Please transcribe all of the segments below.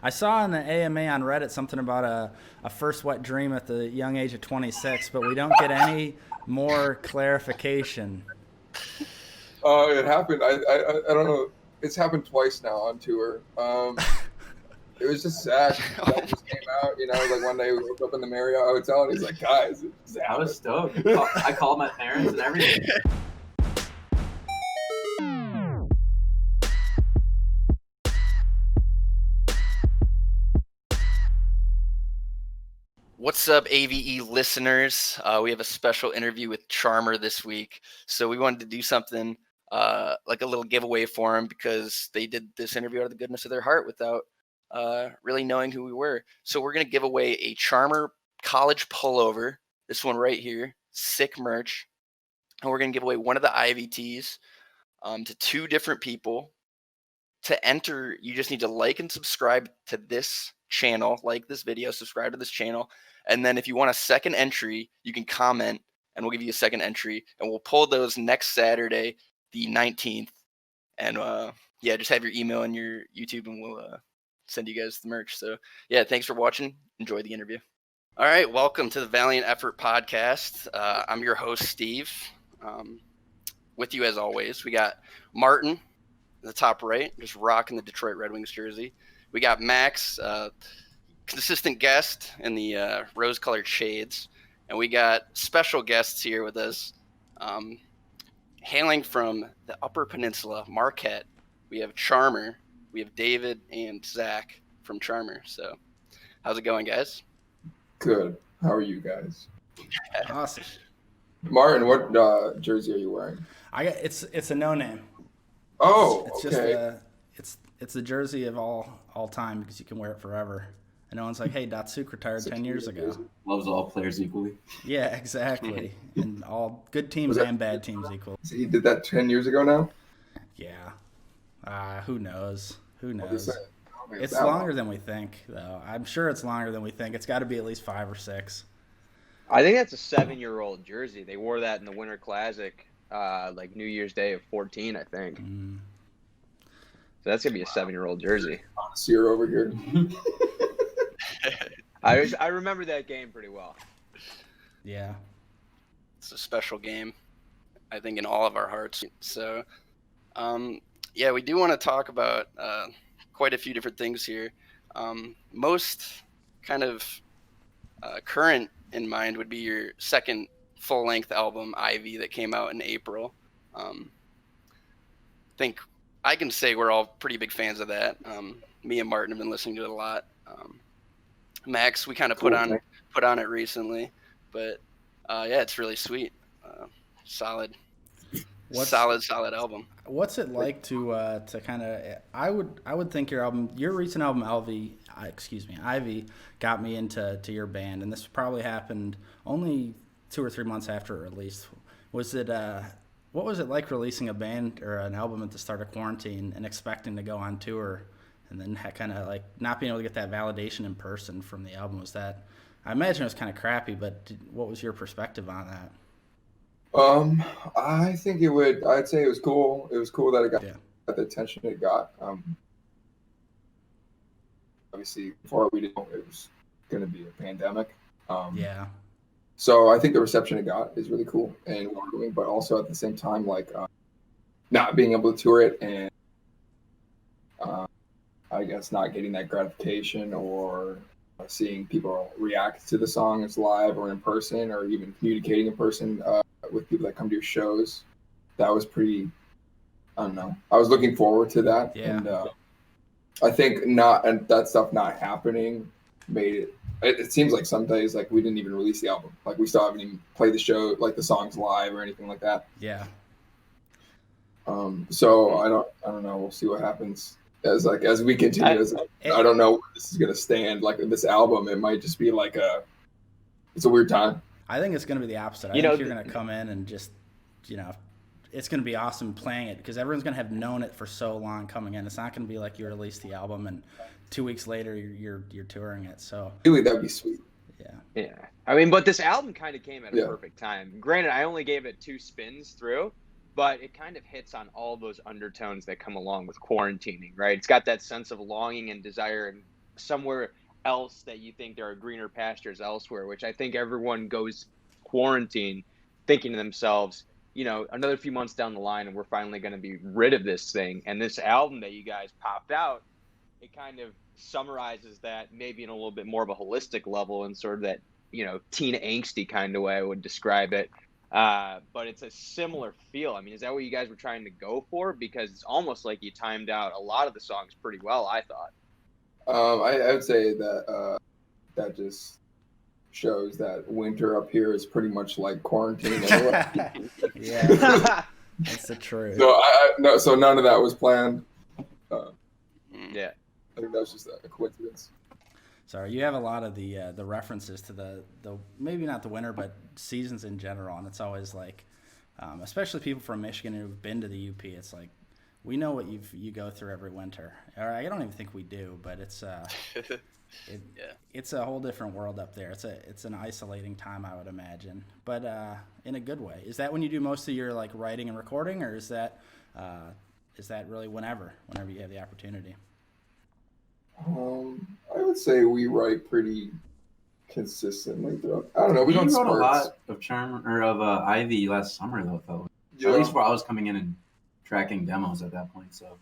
I saw in the AMA on Reddit something about a first wet dream at the young age of 26, but we don't get any more clarification. It happened. I don't know. It's happened twice now on tour. It was just Zack. Zack just came out, like one day we woke up in the Marriott hotel and he's like, guys, it just I happened. was stoked. I called my parents and everything. What's up, AVE listeners? We have a special interview with Charmer this week. So we wanted to do something like a little giveaway for them because they did this interview out of the goodness of their heart without really knowing who we were. So we're going to give away a Charmer college pullover. This one right here, sick merch. And we're going to give away one of the IVTs to two different people. To enter, you just need to like and subscribe to this channel, like this video, subscribe to this channel. And then if you want a second entry, you can comment and we'll give you a second entry. And we'll pull those next Saturday, the 19th. And just have your email and your YouTube and we'll send you guys the merch. So yeah, thanks for watching. Enjoy the interview. All right, welcome to the Valiant Effort podcast. I'm your host, Steve. With you as always, we got Martin, the top right, just rocking the Detroit Red Wings jersey. We got Max, consistent guest in the rose-colored shades. And we got special guests here with us, hailing from the Upper Peninsula, Marquette. We have Charmer. We have David and Zack from Charmer. So how's it going, guys? Good. How are you guys? Awesome. Martin, what jersey are you wearing? It's a no name. Oh, it's okay. Just it's the jersey of all time because you can wear it forever. And no one's like, hey, Datsuk retired 10 years ago. Loves all players equally. Yeah, exactly. And all good teams and bad teams equal. So he did that 10 years ago now? Yeah. Who knows? It's It's longer than we think, though. I'm sure it's longer than we think. It's got to be at least 5 or 6. I think that's a 7-year-old jersey. They wore that in the Winter Classic, like New Year's Day of 14, I think. So that's going to be a 7-year-old jersey. Connoisseur over here. I remember that game pretty well. Yeah. It's a special game, I think, in all of our hearts. So, we do want to talk about quite a few different things here. Most kind of current in mind would be your second full-length album, Ivy, that came out in April. I think I can say we're all pretty big fans of that. Me and Martin have been listening to it a lot. Max, we kind of put on it recently, but it's really sweet. Solid album. What's it like to kind of? I would think your recent album, Ivy, got me into your band, and this probably happened only 2 or 3 months after it released. Was it? What was it like releasing a band or an album at the start of quarantine and expecting to go on tour, and then kind of like not being able to get that validation in person from the album? Was that? I imagine it was kind of crappy, but what was your perspective on that? I think I'd say it was cool. It was cool that it got the attention it got. Obviously, before we knew it was going to be a pandemic. So I think the reception it got is really cool and welcoming, but also at the same time, like not being able to tour it and I guess not getting that gratification or seeing people react to the songs live or in person or even communicating in person with people that come to your shows. That was pretty, I don't know. I was looking forward to that. Yeah. And I think that stuff not happening made it seems like some days like we didn't even release the album. Like we still haven't even played the show, like the songs live or anything like that. Yeah. So I don't know. We'll see what happens as we continue. I don't know where this is gonna stand. Like this album, it might just be like it's a weird time. I think it's gonna be the opposite. I think you're gonna come in and just, it's gonna be awesome playing it because everyone's gonna have known it for so long coming in. It's not gonna be like you release the album and 2 weeks later you're touring it. So really, that'd be sweet. Yeah. I mean, but this album kind of came at a perfect time. Granted, I only gave it 2 spins through, but it kind of hits on all those undertones that come along with quarantining, right? It's got that sense of longing and desire and somewhere else that you think there are greener pastures elsewhere, which I think everyone goes quarantine thinking to themselves, you know, another few months down the line and we're finally going to be rid of this thing. And this album that you guys popped out, it kind of summarizes that maybe in a little bit more of a holistic level and sort of that, you know, teen angsty kind of way I would describe it. But it's a similar feel. I mean, is that what you guys were trying to go for? Because it's almost like you timed out a lot of the songs pretty well, I thought. I would say that that just shows that winter up here is pretty much like quarantine anyway. Yeah, that's the truth. So none of that was planned. Yeah. I think that was just a coincidence. Sorry, you have a lot of the references to the maybe not the winter, but seasons in general, and it's always like, especially people from Michigan who've been to the UP. It's like we know what you go through every winter. Or I don't even think we do, but it's it's a whole different world up there. It's an isolating time, I would imagine, but in a good way. Is that when you do most of your like writing and recording, or is that really whenever you have the opportunity? I would say we write pretty consistently throughout. I don't know. We You don't wrote a spurts. lot of Charm or of Ivy last summer though, felt like. Yeah. At least while I was coming in and tracking demos at that point. So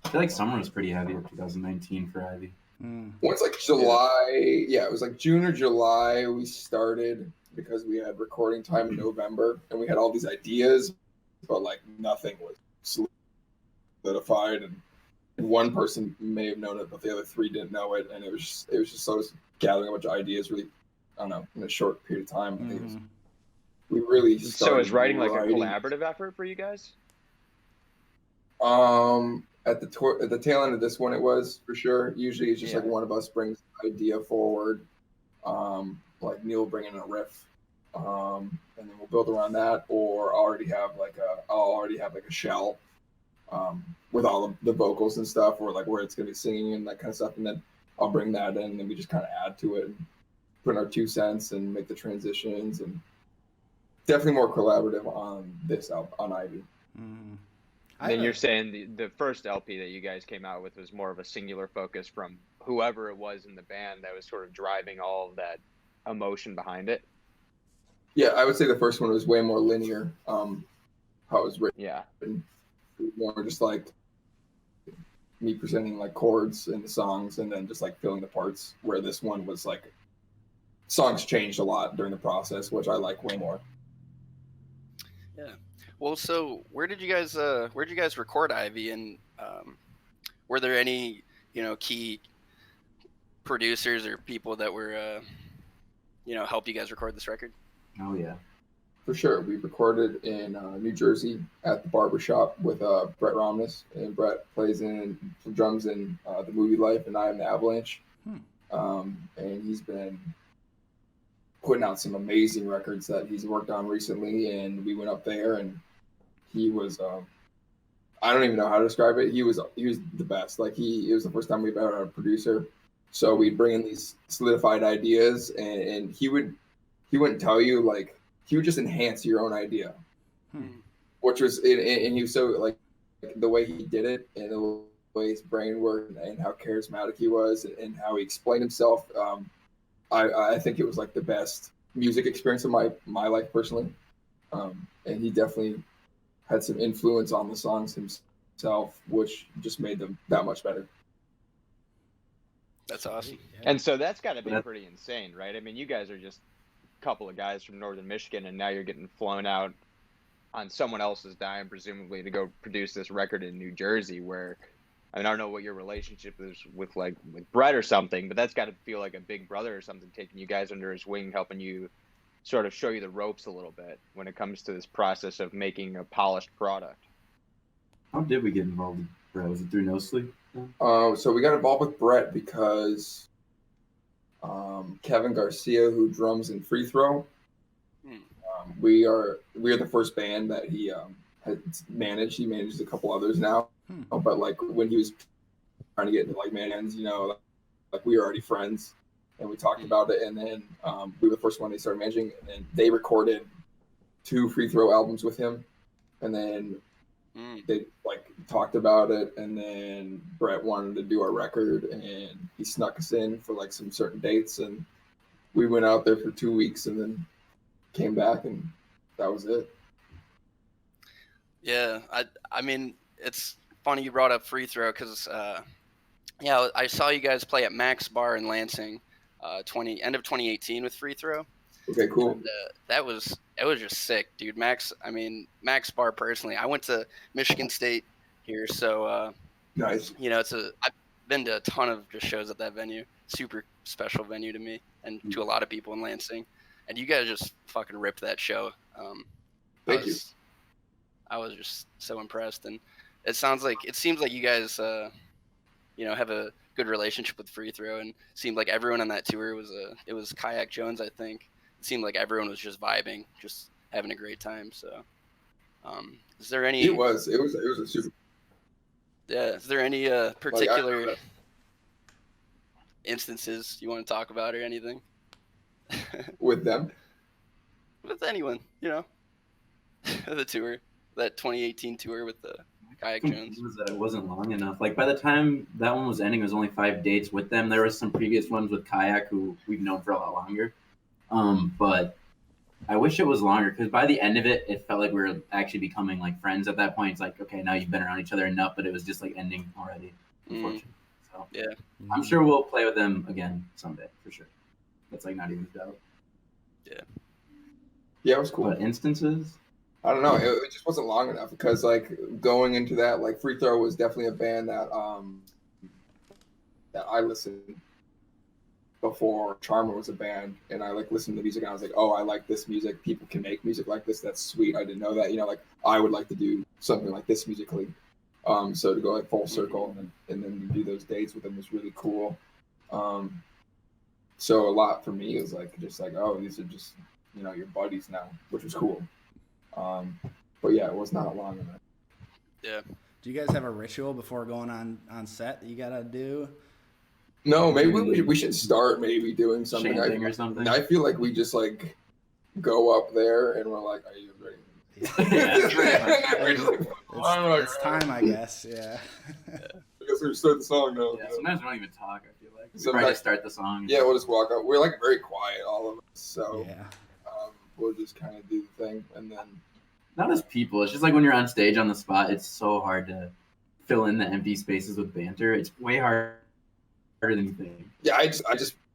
I feel like summer was pretty heavy of 2019 for Ivy. Once like July, yeah, it was like June or July we started because we had recording time in November and we had all these ideas, but like nothing was solidified, and one person may have known it, but the other three didn't know it, and it was just sort of gathering a bunch of ideas really, I don't know, in a short period of time. I think it was, we really started. So is writing like a collaborative effort for you guys? At the tail end of this one, it was for sure. Usually, it's just like one of us brings an idea forward. Like Neil will bring in a riff, and then we'll build around that. Or I'll already have like a shell, with all of the vocals and stuff, or like where it's gonna be singing and that kind of stuff. And then I'll bring that in, and then we just kind of add to it, and put in our 2 cents, and make the transitions. And definitely more collaborative on this album, on Ivy. And then you're saying the first LP that you guys came out with was more of a singular focus from whoever it was in the band that was sort of driving all of that emotion behind it? Yeah, I would say the first one was way more linear, how it was written. Yeah. More just like me presenting like chords in the songs and then just like filling the parts, where this one was like songs changed a lot during the process, which I like way more. Yeah. Well, so where did you guys record Ivy, and were there any, key producers or people that were, help you guys record this record? Oh yeah. For sure. We recorded in New Jersey at the barbershop with Brett Romness, and Brett plays in some drums in The Movie Life and I Am the Avalanche. And he's been putting out some amazing records that he's worked on recently, and we went up there and he was I don't even know how to describe it. He was the best. Like it was the first time we've ever had a producer. So we'd bring in these solidified ideas, and he wouldn't tell you, like he would just enhance your own idea, which was and he was so like the way he did it and the way his brain worked and how charismatic he was and how he explained himself. I think it was like the best music experience of my life personally, and he definitely had some influence on the songs himself, which just made them that much better. That's awesome. And so that's got to be pretty insane, right? I mean, you guys are just a couple of guys from northern Michigan, and now you're getting flown out on someone else's dime, presumably, to go produce this record in New Jersey, where, I mean, I don't know what your relationship is with Brett or something, but that's got to feel like a big brother or something, taking you guys under his wing, helping you sort of show you the ropes a little bit when it comes to this process of making a polished product. How did we get involved with Brett? Was it through No Sleep? So we got involved with Brett because Kevin Garcia, who drums in Free Throw, we are the first band that he had managed. He manages a couple others now, but like when he was trying to get into like bands, like we were already friends. And we talked about it, and then we were the first one they started managing, and they recorded 2 Free Throw albums with him. And then They like talked about it, and then Brett wanted to do our record, and he snuck us in for like some certain dates, and we went out there for 2 weeks, and then came back, and that was it. Yeah, I mean, it's funny you brought up Free Throw because yeah, I saw you guys play at Max Bar in Lansing, end of 2018 with Free Throw. Okay, cool. And, it was just sick, dude. Max Bar personally. I went to Michigan State here, so Nice. you know, I've been to a ton of just shows at that venue. Super special venue to me and to a lot of people in Lansing. And you guys just fucking ripped that show. Thank you. I was just so impressed, and it seems like you guys, you know, have a good relationship with Free Throw, and seemed like everyone on that tour it was Kayak Jones, I think. It seemed like everyone was just vibing, just having a great time. So, is there any? It was a super. Yeah, is there any particular instances you want to talk about or anything? With them? With anyone, you know, the tour, that 2018 tour with the Kayak Jones. It wasn't long enough. Like by the time that one was ending, it was only 5 dates with them. There was some previous ones with Kayak who we've known for a lot longer. But I wish it was longer because by the end of it, it felt like we were actually becoming like friends at that point. It's like, okay, now you've been around each other enough, but it was just like ending already, unfortunately. So Yeah. I'm sure we'll play with them again someday for sure. That's like not even a doubt. Yeah, it was cool. But instances? I don't know. It just wasn't long enough because like going into that, like Free Throw was definitely a band that that I listened before Charmer was a band, and I like listened to music and I was like, oh, I like this music. People can make music like this. That's sweet. I didn't know that. You know, like I would like to do something like this musically. So to go like full circle and then do those dates with them was really cool. So a lot for me is like just like, oh, these are just, you know, your buddies now, which was cool. But yeah, it was not long enough. Yeah. Do you guys have a ritual before going on set that you gotta do? No, maybe we should start maybe doing something. Chanting or something. I feel like we just like go up there and we're like, are you ready? It's time, I guess. Yeah. I guess we start the song now. Yeah, sometimes we don't even talk, I feel like. We Sometimes- probably just start the song. Yeah, we'll just walk up. We're like very quiet, all of us. So Yeah. we'll just kind of do the thing, and then Not as people. It's just like when you're on stage on the spot, it's so hard to fill in the empty spaces with banter. It's way harder than you think. yeah,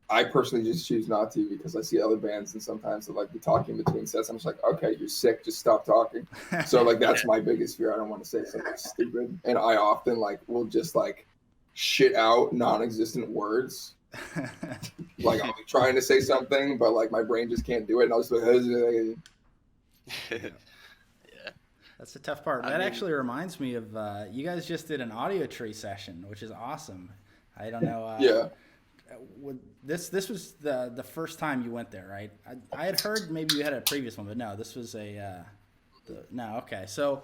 I personally just choose not to because I see other bands and sometimes they like be talking between sets. I'm just like, okay, you're sick, just stop talking. So like that's my biggest fear. I don't want to say something stupid, and I often like will just like shit out non-existent words. Like I'll be trying to say something, but like my brain just can't do it, and I'll just like. Yeah. That's the tough part. That actually reminds me of you guys just did an audio tree session, which is awesome. I don't know. Yeah. This was the first time you went there, right? I had heard maybe you had a previous one, but no, this was a no. Okay, so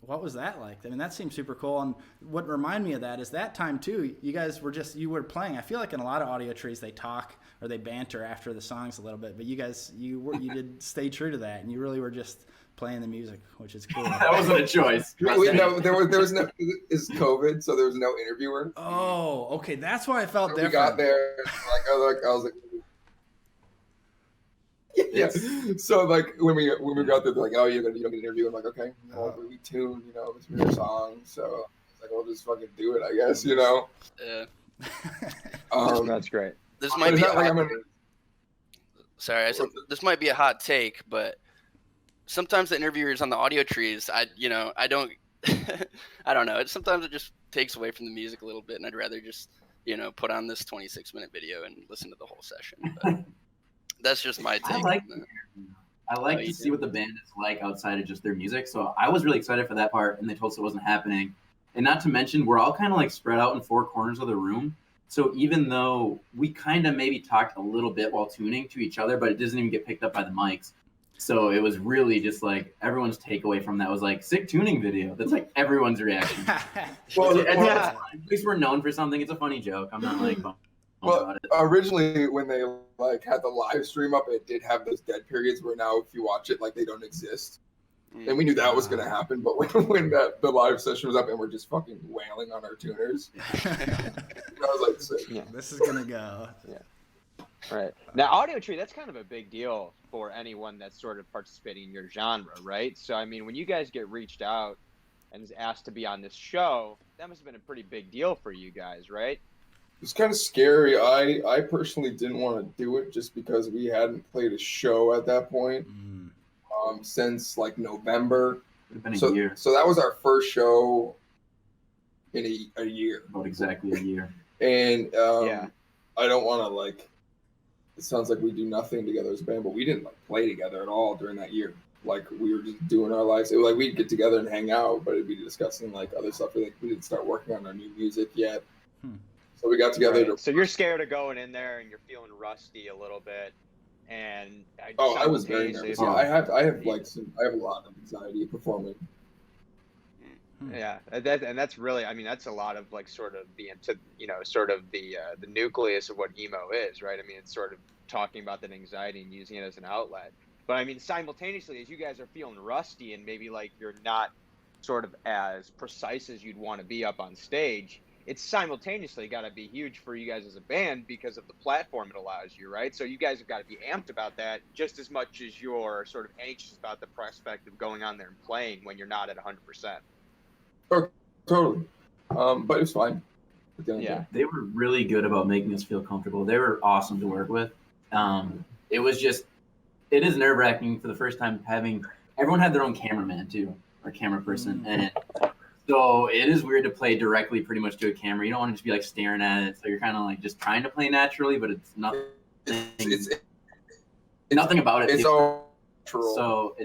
what was that like? I mean, that seemed super cool. And what reminded me of that is that time too. You guys were playing. I feel like in a lot of audio trees they talk or they banter after the songs a little bit, but you guys you did stay true to that, and you really were just playing the music, which is cool. That wasn't a choice. No, there was no. It's COVID, so there was no interviewer. Oh, okay, that's why I felt So different. we got there, I was like, yeah. So like when we got there, they're like, oh, you don't get an interview. I'm like, okay, well, we tune, you know, it's your song, so it's like we'll just fucking do it, I guess, you know. Yeah. That's great. This might But be it's not like I'm gonna. sorry, I said this might be a hot take, but sometimes the interviewers on the audio trees, I don't I don't know. Sometimes it just takes away from the music a little bit, and I'd rather just, put on this 26-minute video and listen to the whole session. But that's just my take. I like to see what the band is like outside of just their music. So I was really excited for that part, and they told us it wasn't happening. And not to mention, we're all kind of like spread out in four corners of the room. So even though we kind of maybe talked a little bit while tuning to each other, but it doesn't even get picked up by the mics. So it was really just like everyone's takeaway from that was like sick tuning video. That's like everyone's reaction. At least we're known for something. It's a funny joke. I'm not like bummed about it. Originally when they like had the live stream up, it did have those dead periods where now if you watch it, like they don't exist. And we knew that was going to happen, but when the live session was up and we're just fucking wailing on our tuners, I was like, sick. Yeah. This is gonna go. Right. Now, Audio Tree, that's kind of a big deal for anyone that's sort of participating in your genre, right? So, I mean, when you guys get reached out and is asked to be on this show, that must have been a pretty big deal for you guys, right? It's kind of scary. I personally didn't want to do it just because we hadn't played a show at that point since like November. It's been a year. So that was our first show in a year. About exactly a year. And Yeah. I don't want to like. It sounds like we do nothing together as a band, but we didn't like play together at all during that year. Like we were just doing our lives. It was like we'd get together and hang out, but it'd be discussing like other stuff. Like we didn't start working on our new music yet. So we got together. Right. So you're scared of going in there and you're feeling rusty a little bit. And I was very nervous. Yeah, I have a lot of anxiety performing. Yeah, that's really, I mean, that's a lot of like sort of the nucleus of what emo is, right? I mean, it's sort of talking about that anxiety and using it as an outlet. But I mean, simultaneously, as you guys are feeling rusty and maybe like you're not sort of as precise as you'd want to be up on stage, it's simultaneously got to be huge for you guys as a band because of the platform it allows you, right? So you guys have got to be amped about that just as much as you're sort of anxious about the prospect of going on there and playing when you're not at 100%. Oh, totally. But it was fine. Yeah. They were really good about making us feel comfortable. They were awesome to work with. It is nerve-wracking for the first time everyone had their own cameraman too, or camera person. And so it is weird to play directly pretty much to a camera. You don't want to just be like staring at it. So you're kind of like just trying to play naturally, but it's nothing. Nothing about it. It's all natural. So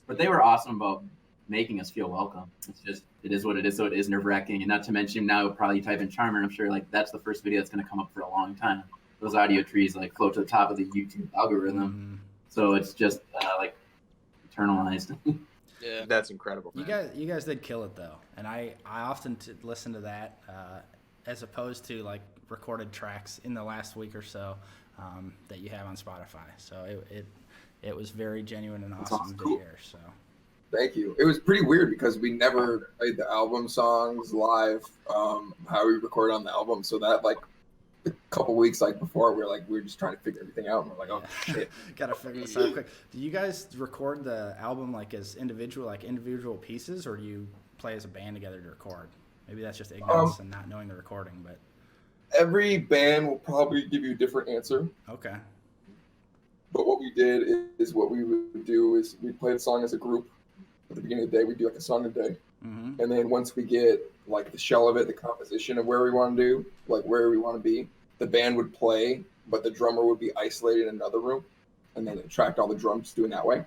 but they were awesome about making us feel welcome. It's just, it is what it is. So it is nerve-wracking. And not to mention now probably type in Charmer, I'm sure like that's the first video that's going to come up for a long time. Those audio trees like float to the top of the YouTube algorithm. So it's just like eternalized. Yeah, That's incredible. You guys did kill it though, and I often listen to that as opposed to like recorded tracks in the last week or so that you have on Spotify. So it was very genuine and awesome to hear. So thank you. It was pretty weird because we never played the album songs live. How we record on the album, so that like a couple weeks like before we were just trying to figure everything out, and we're like, oh shit, gotta figure this out quick. Do you guys record the album like as individual pieces, or do you play as a band together to record? Maybe that's just ignorance and not knowing the recording, but every band will probably give you a different answer. Okay. But what we did is what we would do is we play the song as a group. At the beginning of the day, we do like a song a day. And then once we get like the shell of it, the composition of where we want to do, like where we want to be, the band would play, but the drummer would be isolated in another room, and then tracked all the drums doing that way.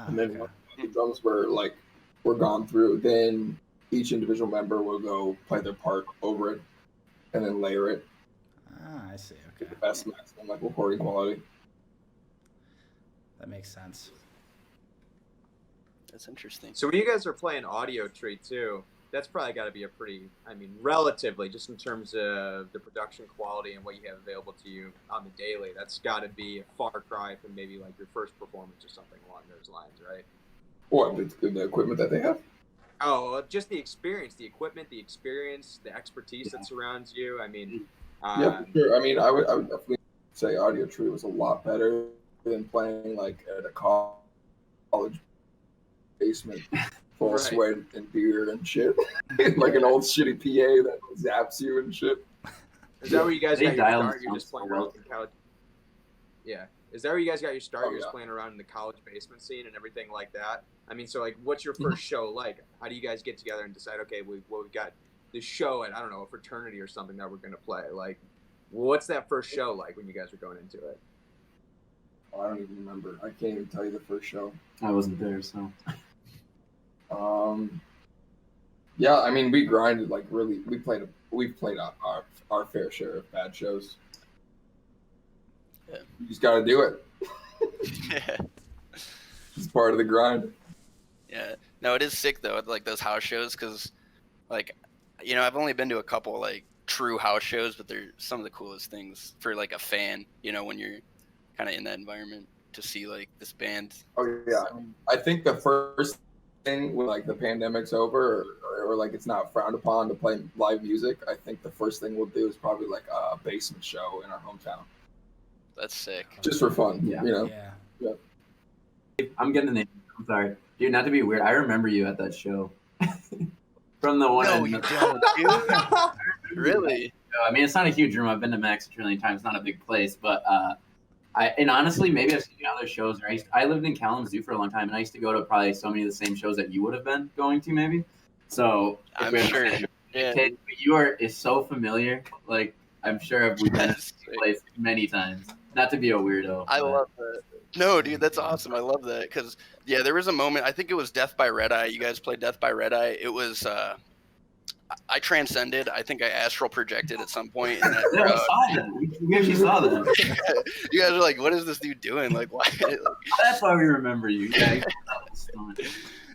And then once the drums were gone through, then each individual member will go play their part over it, and then layer it. I see. Okay. Get the best maximum like recording quality. That makes sense. that's interesting. So when you guys are playing Audio Tree too, that's probably got to be a pretty, I mean, relatively, just in terms of the production quality and what you have available to you on the daily, that's got to be a far cry from maybe like your first performance or something along those lines, right? What, the equipment that they have? Oh, just the experience, the equipment, the experience, the expertise that surrounds you. I mean, Yeah, for sure. I mean, I would definitely say Audio Tree was a lot better than playing like at a college basement full of Right. sweat and beer and shit. Like an old shitty PA that zaps you and shit. is that where you guys They got your dial start? You're sounds just playing so around well. in college. Yeah. Is that where you guys got your start? Oh, You're just yeah. playing around in the college basement scene and everything like that? I mean, so like, what's your first show like? How do you guys get together and decide, okay, we've got this show at, I don't know, a fraternity or something that we're going to play? Like, what's that first show like when you guys were going into it? Oh, I don't even remember. I can't even tell you the first show. I wasn't there, so. Yeah, I mean, we grinded like really. We've played our fair share of bad shows. Yeah. You just got to do it. Yeah. It's part of the grind. Yeah. No, it is sick though, like those house shows, because, like, you know, I've only been to a couple like true house shows, but they're some of the coolest things for like a fan. You know, when you're kind of in that environment. to see like this band. Oh yeah, I think the first thing when like the pandemic's over or like it's not frowned upon to play live music, I think the first thing we'll do is probably like a basement show in our hometown, That's sick. just for fun. Yeah. You know. Yeah. I'm getting the name. I'm sorry, dude. Not to be weird, I remember you at that show. From the one. No, you don't, dude. Really? I mean, it's not a huge room. I've been to Max a trillion times. It's not a big place, but and honestly, maybe I've seen you at other shows. I lived in Kalamazoo for a long time, and I used to go to probably so many of the same shows that you would have been going to, maybe. So I'm sure. Yeah. Kid, is so familiar. Like I'm sure we've been to this place many times. Not to be a weirdo. I love that. No, dude, that's awesome. I love that because yeah, there was a moment. I think it was Death by Red Eye. You guys played Death by Red Eye. It was. I transcended. I think I astral projected at some point. In that we actually saw that. You guys are like, "What is this dude doing?" Like, why? Like, that's why we remember you. Yeah.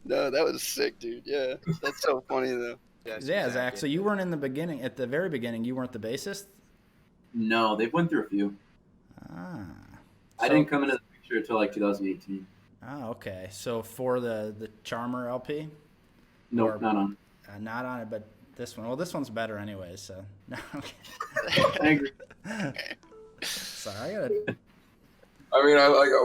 No, that was sick, dude. Yeah, that's so funny though. Yeah, Zach. So you weren't in the beginning. At the very beginning, you weren't the bassist. No, they went through a few. Ah. I didn't come into the picture until like 2018. Oh, okay. So for the Charmer LP. Nope, not on. Not on it, but this one. Well, this one's better anyway. So. No, I agree. Sorry, I gotta. I mean,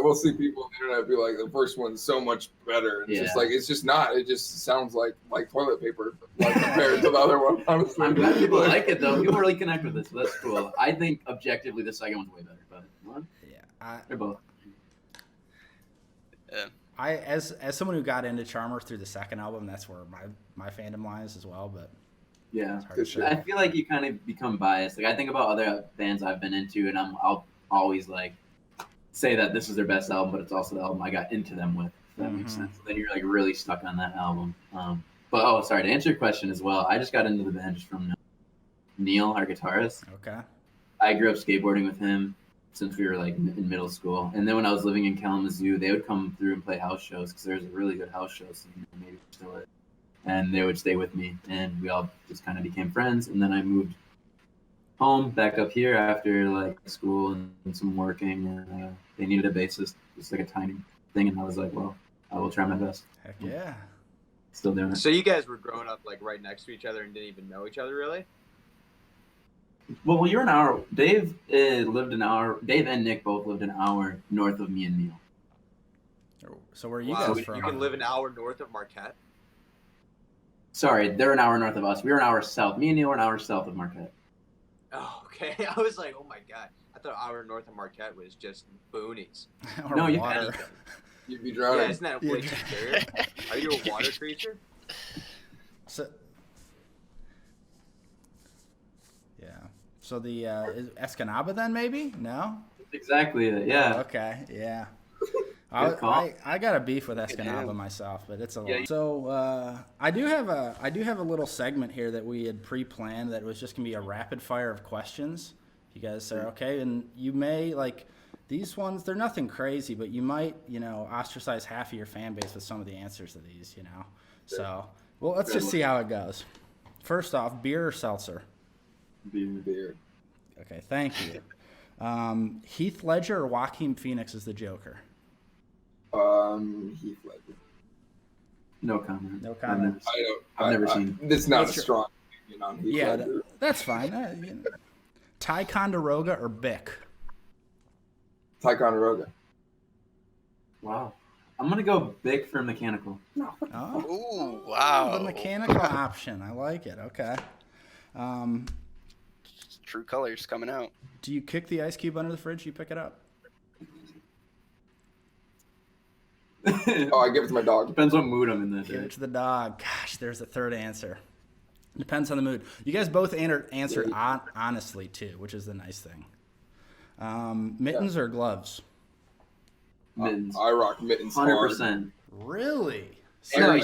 we'll see people on the internet be like, the first one's so much better. And it's just not. It just sounds like toilet paper, like compared to the other one. Honestly, I'm glad people like it though. People really connect with this, so that's cool. I think objectively, the second one's way better, but they're both. Yeah. I as someone who got into Charmer through the second album, that's where my fandom lies as well. But yeah, I feel like you kind of become biased. Like I think about other bands I've been into, and I'll always like say that this is their best album, but it's also the album I got into them with. If that makes sense. Then you're like really stuck on that album. But sorry, to answer your question as well, I just got into the band just from Neil, our guitarist. Okay. I grew up skateboarding with him since we were like in middle school, and then when I was living in Kalamazoo, they would come through and play house shows because there's a really good house show scene, maybe still is. And they would stay with me, and we all just kind of became friends. And then I moved home back up here after like school and some working, and they needed a bassist, just like a tiny thing, and I was like, well, I will try my best. Heck yeah. Still doing it. So you guys were growing up like right next to each other and didn't even know each other really? Well, you're an hour. Dave lived an hour. Dave and Nick both lived an hour north of me and Neil. So where are you Wow, guys from? You can live an hour north of Marquette? Sorry, they're an hour north of us. We were an hour south. Me and Neil were an hour south of Marquette. Oh, okay. I was like, oh my god. I thought an hour north of Marquette was just boonies. No, you water. can. You'd be drowning. Yeah, isn't that way too scary? Are you a water creature? So, yeah. So the is Escanaba then maybe? No. Exactly. Yeah. Okay. Yeah. Good call. I got a beef with Escanaba myself, but it's a lot. Yeah. So I do have a little segment here that we had pre-planned that was just gonna be a rapid fire of questions. If you guys are okay, and you may like these ones. They're nothing crazy, but you might ostracize half of your fan base with some of the answers to these. So well, let's just see how it goes. First off, beer or seltzer? Beer. Okay, thank you. Heath Ledger or Joaquin Phoenix as the Joker? Heath Ledger. No comment. No comment. I've never seen. It's not a strong opinion on Heath Yeah, Ledger. that's fine. Ticonderoga or Bic? Ticonderoga. Wow. I'm gonna go big for mechanical. Oh, Ooh, wow. the mechanical option. I like it. Okay. True colors coming out. Do you kick the ice cube under the fridge? You pick it up? Oh, I give it to my dog. Depends what mood I'm in that Give day. it to the dog. Gosh, there's the third answer. Depends on the mood. You guys both answered honestly too, which is the nice thing. Mittens or gloves? Mittens. I rock mittens hard. 100%. Really? Yeah,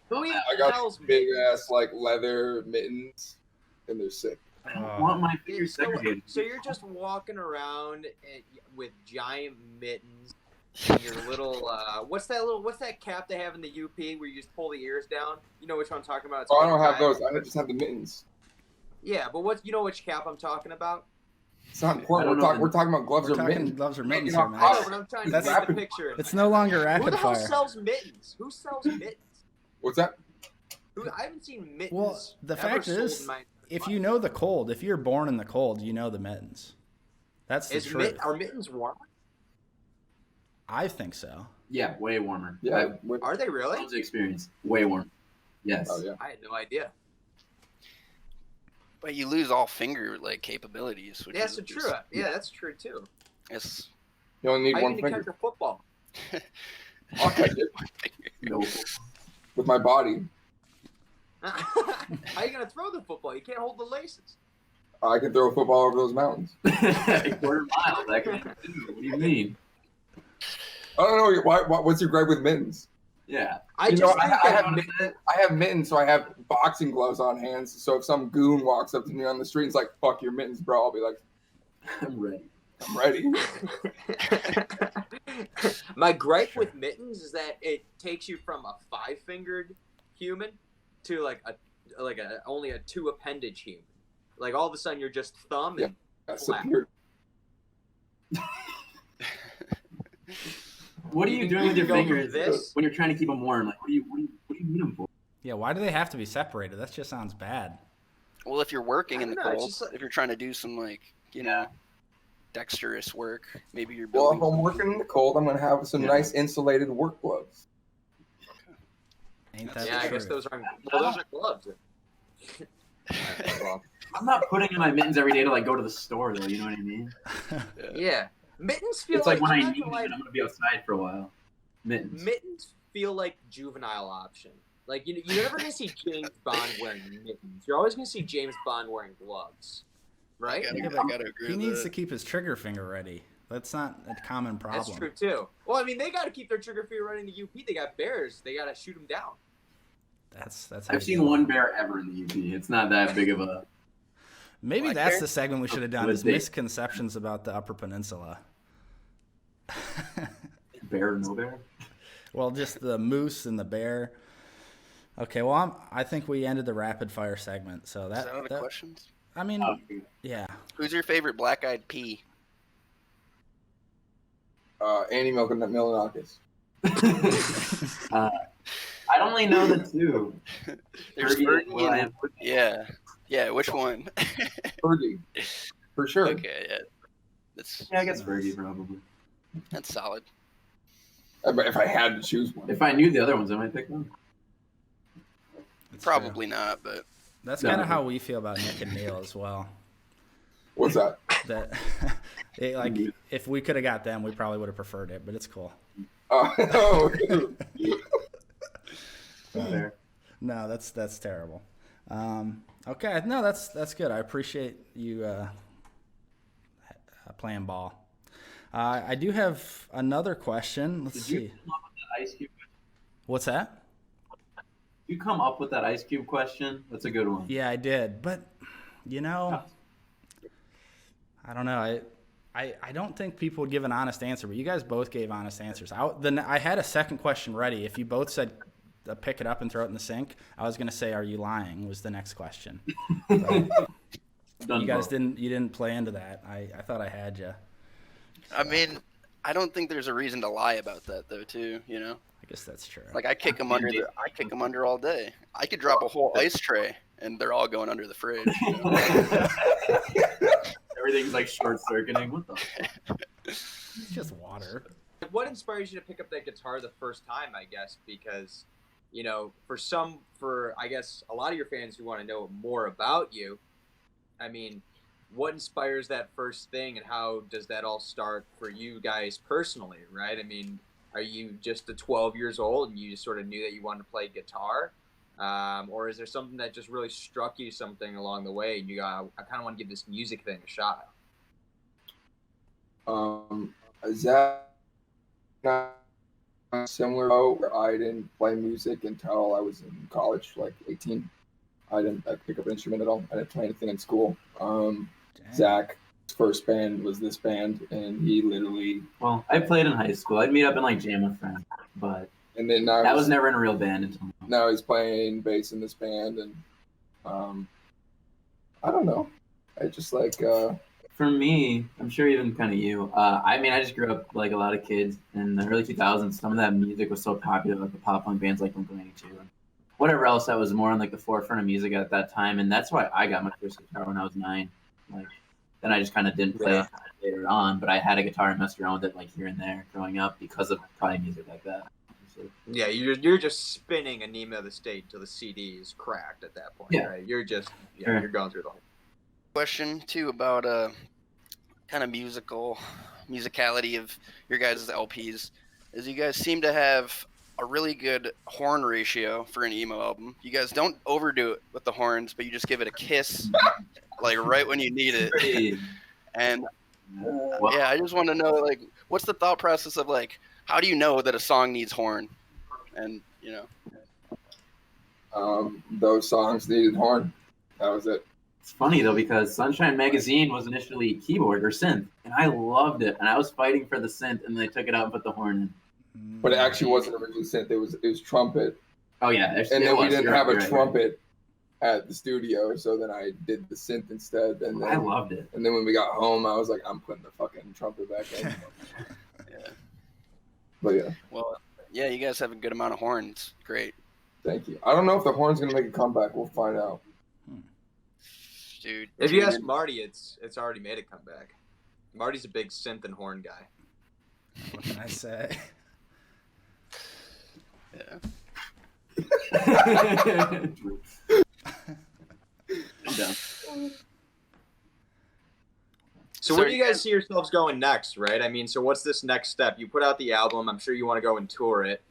Who even I got tells me? big ass like leather mittens, and they're sick. I don't want my fingers segregated. So you're just walking around with giant mittens and your little what's that cap they have in the UP where you just pull the ears down? You know which one I'm talking about? It's Oh, I don't have called those. I just have the mittens. Yeah, but you know which cap I'm talking about? It's not I important. don't know. We're talking about gloves We're or talking mittens. gloves or mittens You know, here, I know, Max. but I'm trying to That's get the rapid- picture. It's no longer Who rapid the hell fire. sells mittens? Who sells mittens? What's that? I haven't seen mittens. Well, the ever fact sold is, in my if life. you know the cold, if you're born in the cold, you know the mittens. That's the truth. Are mittens warmer? I think so. Yeah, way warmer. Yeah. Are they really? Loads of experience. Way warmer. Yes. Oh yeah. I had no idea. But you lose all finger capabilities. Which Yeah, is that's true. Yeah, that's true too. It's You only need How are one you gonna finger. catch a football? I'll catch it No. with my body. How are you gonna throw the football? You can't hold the laces. I can throw a football over those mountains. A quarter mile. That can do. What do you mean? I don't know. What's your gripe with mittens? Yeah. I You just know, think I that have I have mittens, so I have boxing gloves on hands. So if some goon walks up to me on the street and is like, "Fuck your mittens, bro," I'll be like, I'm ready. "I'm ready." my gripe Sure. with mittens is that it takes you from a 5-fingered human to like a only a 2 appendage human. Like all of a sudden you're just thumb and That's Flat. superior. What are you doing with your Go from fingers this- when you're trying to keep them warm? Like, what do you need them for? Yeah, why do they have to be separated? That just sounds bad. well, if you're working in the I don't know, it's cold, just like- if you're trying to do some dexterous work, maybe you're Well, building. if I'm working in the cold, I'm gonna have some Yeah. nice insulated work gloves. Ain't that yeah, the I guess truth? those are gloves. Well, I'm not putting in my mittens every day to go to the store though. You know what I mean? yeah, mittens feel It's like when I'm I not need gonna them lie, and I'm gonna be outside for a while. Mittens. mittens feel like juvenile option. Like you're never gonna see James Bond wearing mittens. You're always gonna see James Bond wearing gloves, right? I Yeah, gotta agree He with needs that. to keep his trigger finger ready. That's not a common problem. That's true too. Well, I mean, they got to keep their trigger finger running the UP. They got bears. They got to shoot them down. That's. How I've you seen do it. one bear ever in the UP. It's not that big of a. Maybe Black that's bear? the segment we should have done: Would is they- misconceptions about the Upper Peninsula. Bear or no bear? Well, just the moose and the bear. Okay, well, I think we ended the rapid fire segment. So Is that all the that questions? I mean, Oh, yeah. Who's your favorite black-eyed pea? Annie Milonakis. I only know the two. There's Fergie Fergie and Will.i.am. Yeah. Which one? Fergie, for sure. Okay, yeah. Yeah, I guess Fergie probably. That's solid. But if I had to choose one, If I knew the other ones, I might pick them. That's true. Probably not, but That's No. kind of how we feel about Nick and Neil as well. what's that? That if we could have got them, we probably would have preferred it, but it's cool. Oh, Fair. No, that's terrible. Okay, no, that's good. I appreciate you playing ball. I do have another question. Let's Did you see. come up with that Ice Cube? What's that? You come up with that Ice Cube question? That's a good one. Yeah, I did, but I don't know. I don't think people would give an honest answer, but you guys both gave honest answers. I had a second question ready. If you both said pick it up and throw it in the sink, I was going to say, "Are you lying?" was the next question. But Done you guys both. didn't play into that. I thought I had you. I mean, I don't think there's a reason to lie about that, though. Too, I guess that's true. like I kick them under all day. I could drop a whole ice tray, and they're all going under the fridge. Everything's short circuiting. What the? It's just water. What inspires you to pick up that guitar the first time? I guess because, for I guess a lot of your fans who want to know more about you, I mean, what inspires that first thing, and how does that all start for you guys personally? Right? I mean, are you just 12 years old and you just sort of knew that you wanted to play guitar? Or is there something that just really struck you something along the way and you got, I kind of want to give this music thing a shot? Zack, similar boat where I didn't play music until I was in college, like 18. I didn't pick up an instrument at all. I didn't play anything in school. Dang. Zack's first band was this band, and he literally, Well, I played in high school. I'd meet up and jam with friends, but and then now that was never in a real band until now. now he's playing bass in this band, and I don't know. I just For me, I'm sure even kind of you. I mean, I just grew up like a lot of kids in the early 2000s. Some of that music was so popular, like the pop punk bands like Blink-182 and whatever else that was more on like the forefront of music at that time. And that's why I got my first guitar when I was 9. Like, then I just kind of didn't play it later on, but I had a guitar and messed around with it like here and there growing up because of probably music like that. Yeah, you're just spinning Anima of the State until the CD is cracked at that point, right? You're just you're going through the whole. Question too about kind of musicality of your guys' LPs is you guys seem to have a really good horn ratio for an emo album. You guys don't overdo it with the horns, but you just give it a kiss like right when you need it. And yeah, I just want to know, like, what's the thought process of like, how do you know that a song needs horn? And those songs needed horn. That was it. It's funny though because Sunshine Magazine was initially keyboard or synth, and I loved it. And I was fighting for the synth, and they took it out and put the horn in. But it actually wasn't originally synth. It was trumpet. Oh yeah, and then we didn't have a trumpet at the studio, so then I did the synth instead. And then I loved it. And then when we got home, I was like, I'm putting the fucking trumpet back in. Yeah. But yeah. Well, yeah, you guys have a good amount of horns. Great. Thank you. I don't know if the horn's gonna make a comeback. We'll find out. Dude, if you ask Marty, it's already made a comeback. Marty's a big synth and horn guy. What can I say? Yeah. I'm done. So where do you guys see yourselves going next, right? I mean, so what's this next step? You put out the album. I'm sure you want to go and tour it.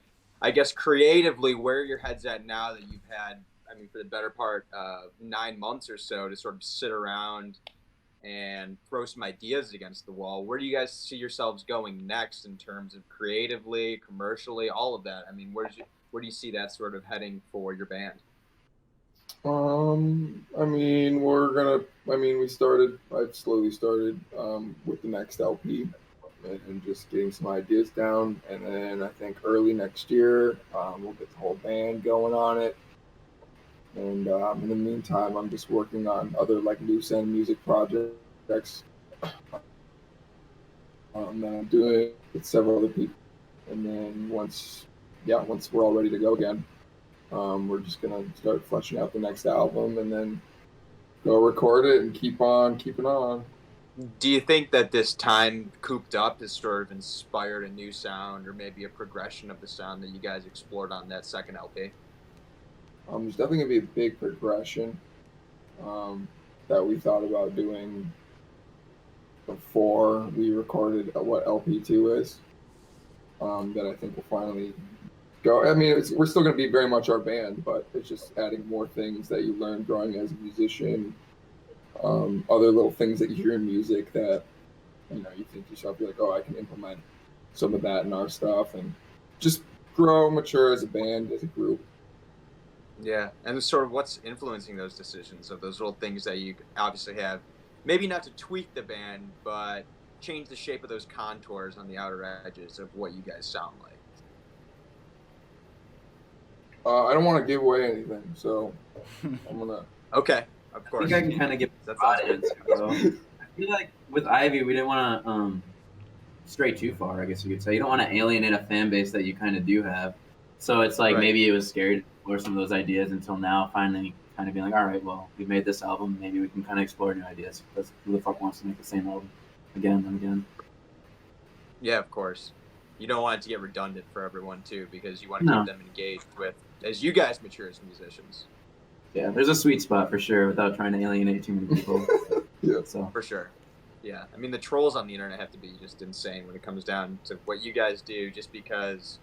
I guess creatively, where your head's at now that you've had, I mean, for the better part, 9 months or so to sort of sit around and throw some ideas against the wall. Where do you guys see yourselves going next in terms of creatively, commercially, all of that? I mean, where do you see that sort of heading for your band? I mean, I've slowly started with the next LP and just getting some ideas down. And then I think early next year, we'll get the whole band going on it. And in the meantime, I'm just working on other like loose end music projects that I'm doing with several other people. And then once we're all ready to go again, we're just gonna start fleshing out the next album and then go record it and keep on keeping on. Do you think that this time cooped up has sort of inspired a new sound or maybe a progression of the sound that you guys explored on that second LP? There's definitely gonna be a big progression that we thought about doing before we recorded what LP2 is. That I think will finally go. I mean, we're still going to be very much our band, but it's just adding more things that you learn growing as a musician. Other little things that you hear in music that you think to yourself, you're like, oh, I can implement some of that in our stuff, and just grow, mature as a band, as a group. Yeah, and sort of what's influencing those decisions of those little things that you obviously have, maybe not to tweak the band, but change the shape of those contours on the outer edges of what you guys sound like. I don't want to give away anything, so I'm gonna. Okay, of course. I think I can kind of give that answer. I feel like with Ivy, we didn't want to stray too far. I guess you could say you don't want to alienate a fan base that you kind of do have. So it's like maybe it was scary to explore some of those ideas until now, finally kind of being like, all right, well, we made this album, maybe we can kind of explore new ideas. Because who the fuck wants to make the same album again and again? Yeah, of course. You don't want it to get redundant for everyone too, because you want to keep them engaged with as you guys mature as musicians. Yeah, there's a sweet spot for sure without trying to alienate too many people. Yeah, so for sure. Yeah, I mean the trolls on the internet have to be just insane when it comes down to what you guys do, just because,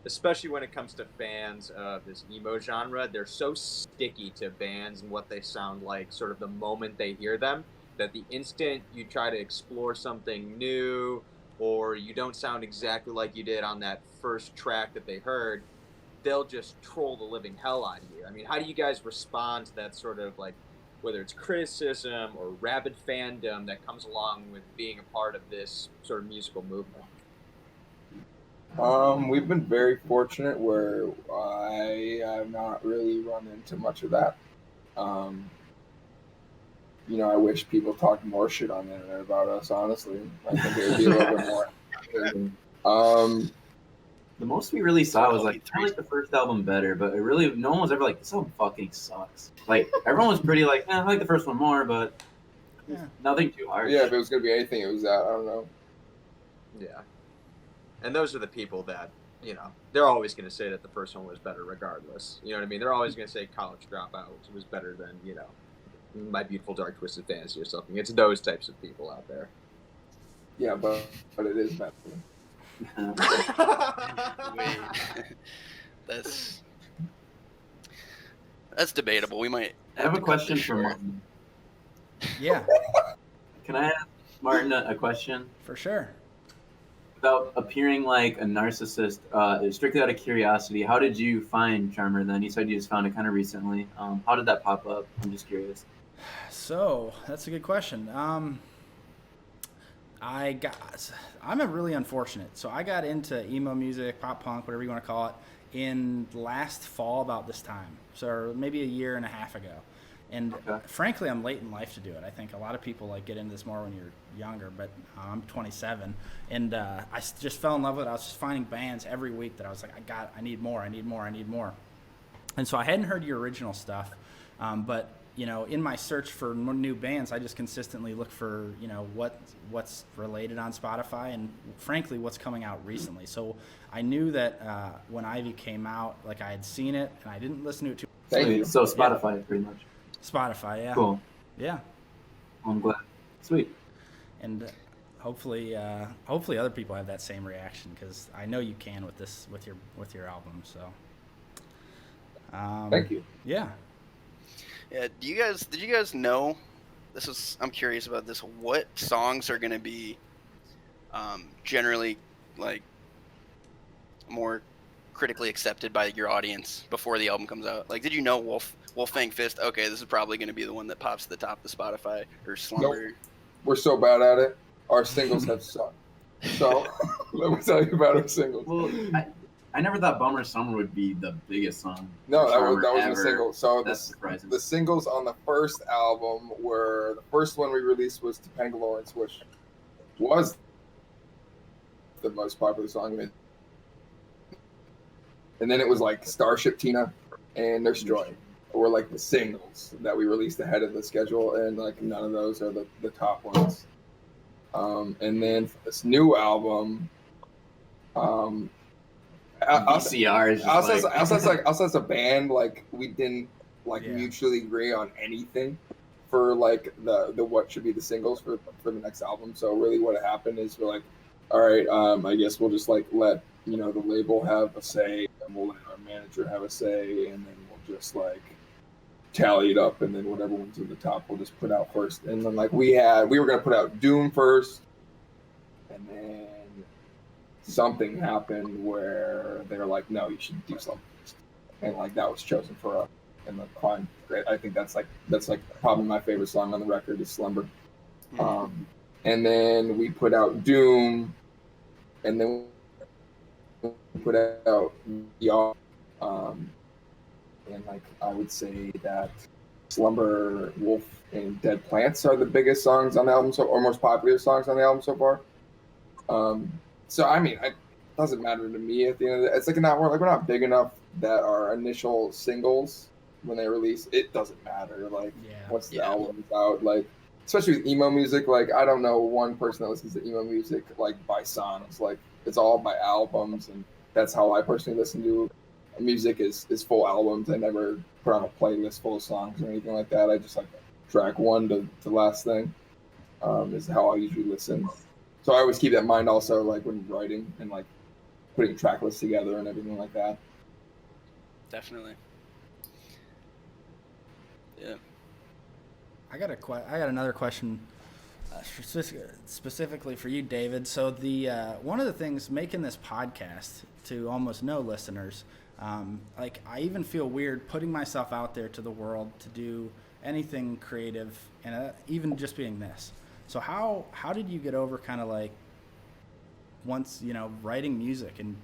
especially when it comes to fans of this emo genre, they're so sticky to bands and what they sound like sort of the moment they hear them, that the instant you try to explore something new or you don't sound exactly like you did on that first track that they heard, they'll just troll the living hell out of you. I mean, how do you guys respond to that sort of like, whether it's criticism or rabid fandom that comes along with being a part of this sort of musical movement? We've been very fortunate where I have not really run into much of that. I wish people talked more shit on the internet about us. Honestly, I think it would be a little bit more. The most we really saw was That'll like be I like the first album better, but it really no one was ever like this album fucking sucks. Like everyone was pretty like I like the first one more, but Yeah. nothing too hard. Yeah, if it was gonna be anything, it was that. I don't know. Yeah. And those are the people that, they're always going to say that the first one was better regardless. You know what I mean? They're always going to say College Dropout was better than, My Beautiful Dark Twisted Fantasy or something. It's those types of people out there. Yeah, but it is better. Wait. That's debatable. We might I have to a cut question this for short. Martin. Yeah, Can I ask Martin a question? for sure. Without appearing like a narcissist, strictly out of curiosity, how did you find Charmer then? You said you just found it kind of recently. How did that pop up? I'm just curious. So that's a good question. I'm a really unfortunate. So I got into emo music, pop punk, whatever you want to call it, in last fall about this time. So maybe a year and a half ago. And frankly, I'm late in life to do it. I think a lot of people like get into this more when you're younger, but I'm 27, and I just fell in love with it. I was just finding bands every week that I was like, I need more. And so I hadn't heard your original stuff, but in my search for new bands, I just consistently look for what's related on Spotify and frankly what's coming out recently. So I knew that when Ivy came out, like I had seen it and I didn't listen to it too. Thank you. So Spotify, pretty much. Spotify, yeah. Cool. Yeah. I'm glad. Sweet. And hopefully other people have that same reaction because I know you can with your album. So. Thank you. Yeah. Yeah. Did you guys know? I'm curious about this. What songs are going to be generally like more critically accepted by your audience before the album comes out? Like, did you know Wolfgang Fist? Okay, this is probably going to be the one that pops to the top of the Spotify or Slumber. Nope. We're so bad at it. Our singles have sucked. So let me tell you about our singles. Well, I never thought Bummer Summer would be the biggest song. No, for that Charmer was ever. the single. So That's surprising. the singles on the first album were the first one we released was Topanga Lawrence, which was the most popular song. And then it was like Starship Tina and Nurse Joy were like the singles that we released ahead of the schedule, and like none of those are the top ones. And then for this new album, VCR is us as a band, like we didn't mutually agree on anything for like the what should be the singles for the next album. So really what happened is we're like, all right, I guess we'll just like let the label have a say, and we'll let our manager have a say, and then we'll just like tally it up, and then whatever one's at the top we'll just put out first. And then like we were gonna put out Doom first, and then something happened where they were like, no, you should do something first. And like that was chosen for us. And like fine, great. I think that's probably my favorite song on the record is Slumber. And then we put out Doom, and then we put out Y'all. And like I would say that Slumber, Wolf, and Dead Plants are the biggest songs on the album, or most popular songs on the album so far. So I mean, it doesn't matter to me at the end of the day. It's like we're not big enough that our initial singles when they release, it doesn't matter. Like once the album is out, like especially with emo music, like I don't know one person that listens to emo music like by songs. Like it's all by albums, and that's how I personally listen to music is full albums. I never put on a playlist full of songs or anything like that. I just like track one to the last thing is how I usually listen. So I always keep that in mind also, like when writing and like putting track lists together and everything like that. Definitely. Yeah. I got another question specifically for you, David. So the one of the things making this podcast to almost no listeners, like I even feel weird putting myself out there to the world to do anything creative, and even just being this. So how did you get over kind of like once writing music and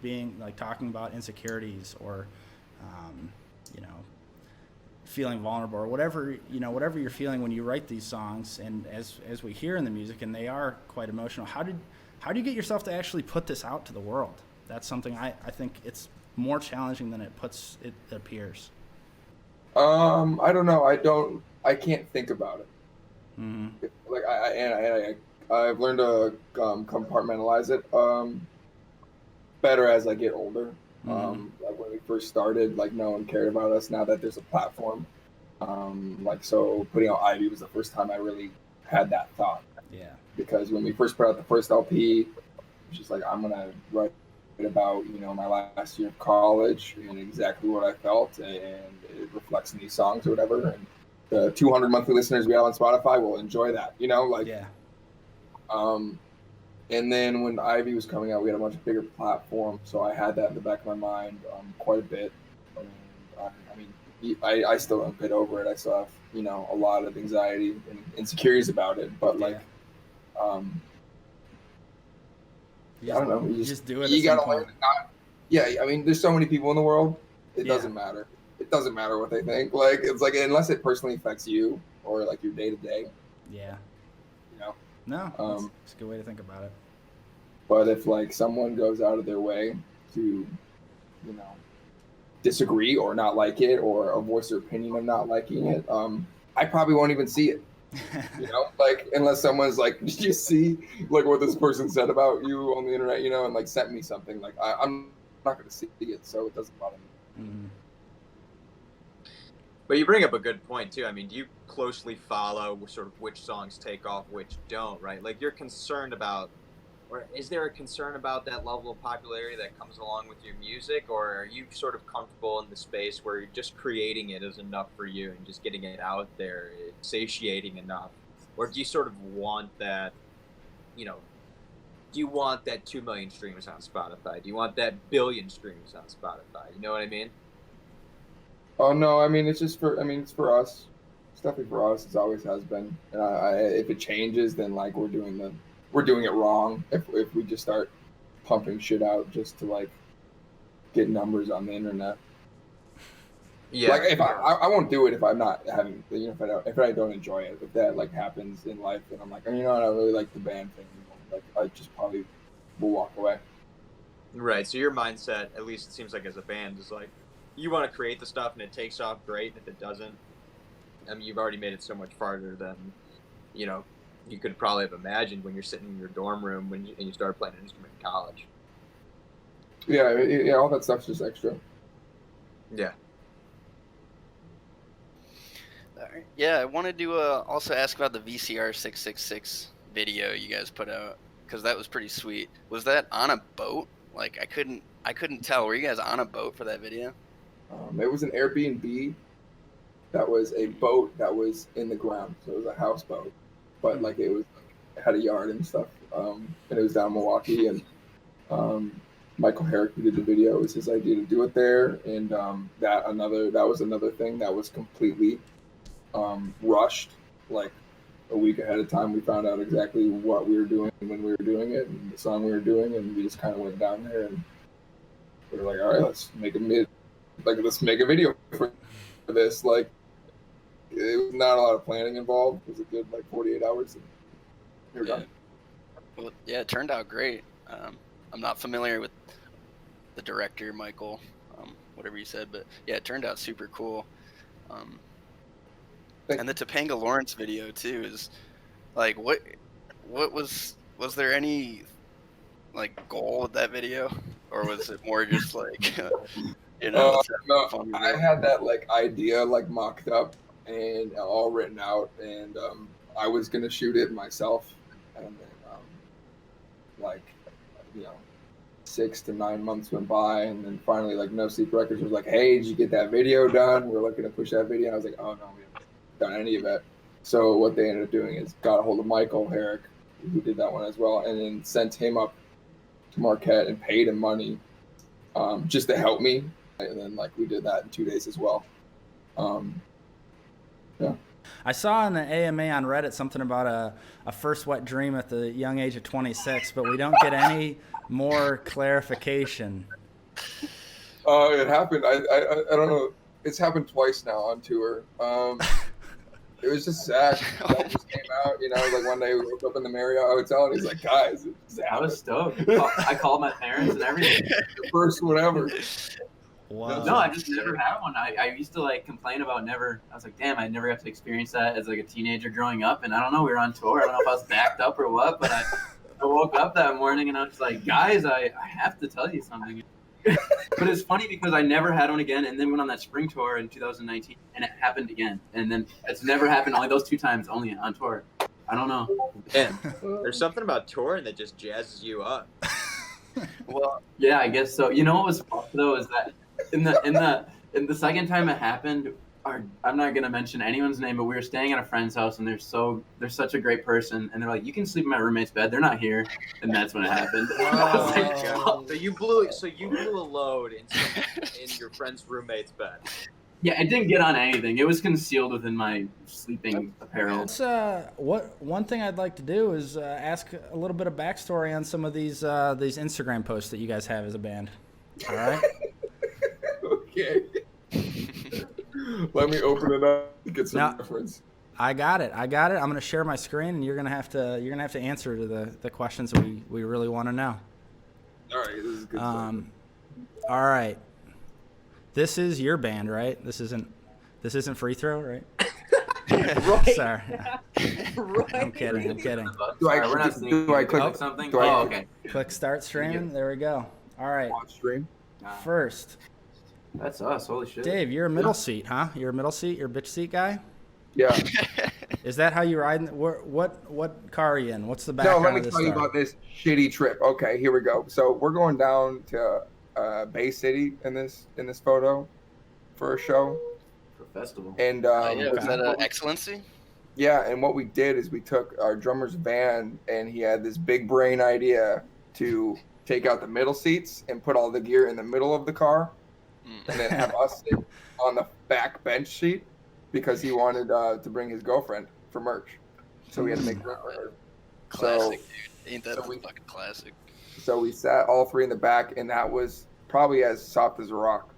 being like talking about insecurities or feeling vulnerable or whatever, whatever you're feeling when you write these songs, and as we hear in the music, and they are quite emotional. How do you get yourself to actually put this out to the world? That's something I think it's more challenging than it appears. I don't know. I can't think about it. Mm-hmm. Like I've learned to compartmentalize it better as I get older. Like when we first started, like no one cared about us. Now that there's a platform, so putting out Ivy was the first time I really had that thought. Yeah. Because when we first put out the first LP, it was just like, I'm gonna write about my last year of college and exactly what I felt, and it reflects in these songs or whatever. And the 200 monthly listeners we have on Spotify will enjoy that. Yeah. And then when Ivy was coming out, we had a much bigger platform, so I had that in the back of my mind quite a bit. And, I still am a bit over it. I still have a lot of anxiety and insecurities about it, but I don't know. You just do it. You gotta learn. There's so many people in the world. It doesn't matter. It doesn't matter what they think. Like it's like unless it personally affects you or like your day to day. Yeah. No, that's a good way to think about it. But if like someone goes out of their way to, disagree or not like it or voice their opinion of not liking it, I probably won't even see it. Like unless someone's like, did you see like what this person said about you on the internet, and like sent me something, like I'm not going to see it, so it doesn't bother me. Mm-hmm. But you bring up a good point too. I mean, do you closely follow sort of which songs take off, which don't, right? Like you're concerned about, or is there a concern about that level of popularity that comes along with your music, or are you sort of comfortable in the space where you're just creating it is enough for you and just getting it out there, it's satiating enough? Or do you sort of want that, do you want that 2 million streams on Spotify? Do you want that billion streams on Spotify? You know what I mean? Oh no, it's just it's for us. It's definitely for us. It always has been. And if it changes, then like we're doing it wrong. If we just start pumping shit out just to like get numbers on the internet. Yeah. Like if I won't do it if I'm not having if I don't enjoy it. If that like happens in life, then I'm like, I don't really like the band thing anymore. Like I just probably will walk away. Right. So your mindset, at least it seems like as a band, is like, you want to create the stuff and it takes off great. And if it doesn't, you've already made it so much farther than, you could probably have imagined when you're sitting in your dorm room and you started playing an instrument in college. Yeah, all that stuff's just extra. Yeah. All right. Yeah, I wanted to also ask about the VCR 666 video you guys put out, because that was pretty sweet. Was that on a boat? Like I couldn't tell. Were you guys on a boat for that video? It was an Airbnb. That was a boat that was in the ground, so it was a houseboat, but like it had a yard and stuff. And it was down in Milwaukee, and Michael Herrick, who did the video, it was his idea to do it there. And that was another thing that was completely rushed. Like a week ahead of time, we found out exactly what we were doing when we were doing it and the song we were doing, and we just kind of went down there and we were like, all right, let's make a video for this. Like it was not a lot of planning involved. It was a good 48 hours, and you're done. Well, yeah, it turned out great. I'm not familiar with the director, Michael, whatever you said, but yeah, it turned out super cool. And the Topanga Lawrence video too is like, what was there any like goal with that video, or was it more just like no, I had that idea mocked up and all written out, and I was gonna shoot it myself, and then 6 to 9 months went by, and then finally No Sleep Records was like, hey, did you get that video done? We're looking to push that video. And I was like, oh no, we haven't done any of it. So what they ended up doing is got a hold of Michael Herrick, who did that one as well, and then sent him up to Marquette and paid him money just to help me. And then we did that in 2 days as well. Yeah. I saw in the AMA on Reddit something about a first wet dream at the young age of 26, but we don't get any more clarification. It happened. I don't know. it's happened twice now on tour. It was just Zack. Zack just came out, like one day we woke up in the Marriott Hotel and he's like, guys, I was stoked. I called my parents and everything. the first one ever. Wow. No, I just never had one. I used to like complain about never. I was like, damn, I never got to experience that as like a teenager growing up. And I don't know, we were on tour. I don't know if I was backed up or what, but I woke up that morning and I was like, guys, I have to tell you something. But it's funny because I never had one again, and then went on that spring tour in 2019, and it happened again. And then it's never happened, only those 2 times, only on tour. I don't know. Man, there's something about touring that just jazzes you up. Well, yeah, I guess so. You know what was fun though is that in the second time it happened, I'm not gonna mention anyone's name, but we were staying at a friend's house, and they're such a great person, and they're like, you can sleep in my roommate's bed. They're not here, and that's when it happened. I was like, So you blew a load in your friend's roommate's bed. yeah, it didn't get on anything. It was concealed within my sleeping apparel. Let's, one thing I'd like to do is ask a little bit of backstory on some of these Instagram posts that you guys have as a band. All right. Okay. Let me open it up and get some Now, reference. I got it. I'm gonna share my screen, and you're gonna have to answer to the questions that we really want to know. All right, this is good stuff. All right. This is your band, right? This isn't free throw, right? Right. Sorry. Right. I'm kidding. We're not seeing do I click something? do I- Oh, okay. Click start streaming. There we go. All right. Watch stream. First, That's us. Holy shit. Dave, you're a middle seat, huh? You're a middle seat. You're a bitch seat guy. Yeah. Is that how you ride? What car are you in? What's the No, background let me of this tell you story? about this shitty trip. Okay, here we go. So we're going down to Bay City in this photo for a show, For festival. and Yeah, was that Excellency? yeah, and what we did is we took our drummer's van, and he had this big brain idea to take out the middle seats and put all the gear in the middle of the car, and then have us sit on the back bench seat because he wanted to bring his girlfriend for merch. So we had to make room for her. Classic, dude. Ain't that so a we- fucking classic? So we sat all 3 in the back, and that was probably as soft as a rock.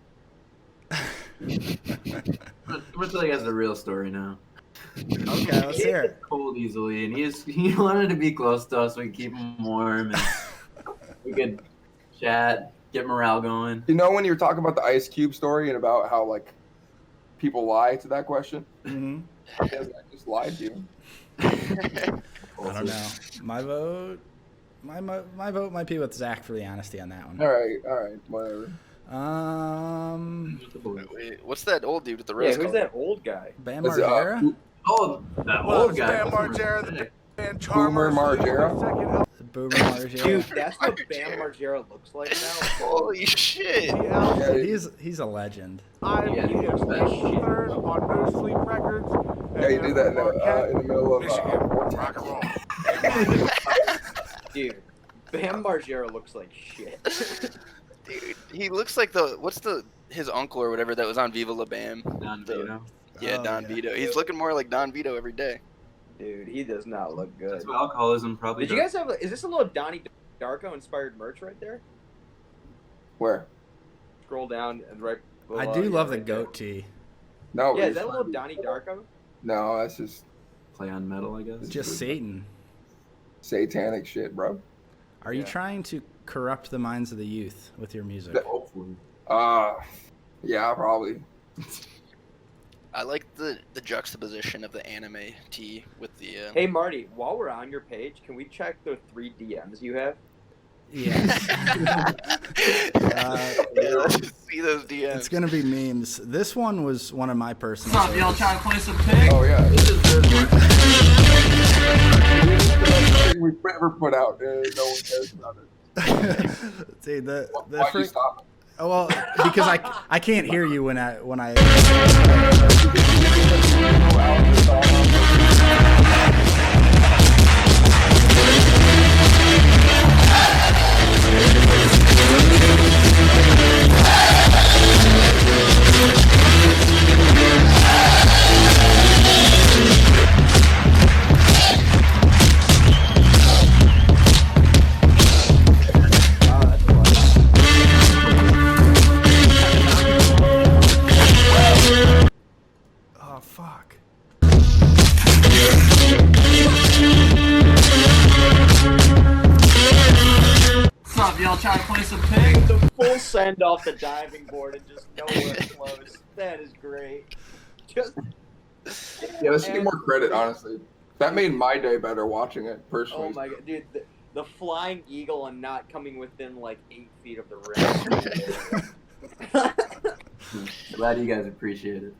I'm gonna tell you guys the real story now. Okay, let's hear it. Cold easily, and he wanted to be close to us so we could keep him warm, and we could chat, get morale going. You know when you were talking about the Ice Cube story and about how like people lie to that question? Mm-hmm. I guess I just lied to you. I don't know. My vote might be with Zach for the honesty on that one. All right, whatever. Wait, what's that old dude with the Yeah, rose who's color? that old guy? Bam Is, Margera? Oh, that Well, old it's guy. Bam Margera, the band Boomer Margera? Boomer Margera. Dude, that's what Bam Margera looks like now. Holy shit! He's a legend. I'm Yeah, he is that's third on No Sleep Records. Yeah, you do that in Marquette, the middle of Michigan. Rock and roll. Dude, Bam Margera looks like shit. Dude, he looks like his uncle or whatever that was on Viva La Bam. Don Vito. Yeah, Oh, Don yeah. Vito. He's looking more like Don Vito every day. Dude, he does not look good. That's what alcoholism probably Did you guys have? Is this a little Donnie Darko inspired merch right there? Where? Scroll down and right. Below, I do yeah, love the right there. goat tee. No. Yeah, is it's that a not. little Donnie Darko? No, that's just play on metal, I guess? Just Satan. satanic shit, bro. Are you Yeah. trying to corrupt the minds of the youth with your music? Hopefully. Yeah, probably. I like the juxtaposition of the anime tee with the. Hey Marty, while we're on your page, can we check the 3 DMs you have? Yeah. Yeah, let's see those DMs. It's gonna be memes. This one was one of my personal. What's up, y'all trying to play some pig? Oh yeah. This is good. Thing we've ever put out. No one cares about it. See the Why'd you freak. stop? Oh, well, because I can't hear you when I. I'll try to play some ping. The full send off the diving board and just nowhere close. That is great. Just Yeah, this should get more credit, honestly. That made my day better watching it, personally. oh my god, dude, the flying eagle and not coming within like 8 feet of the rim. Glad you guys appreciate it.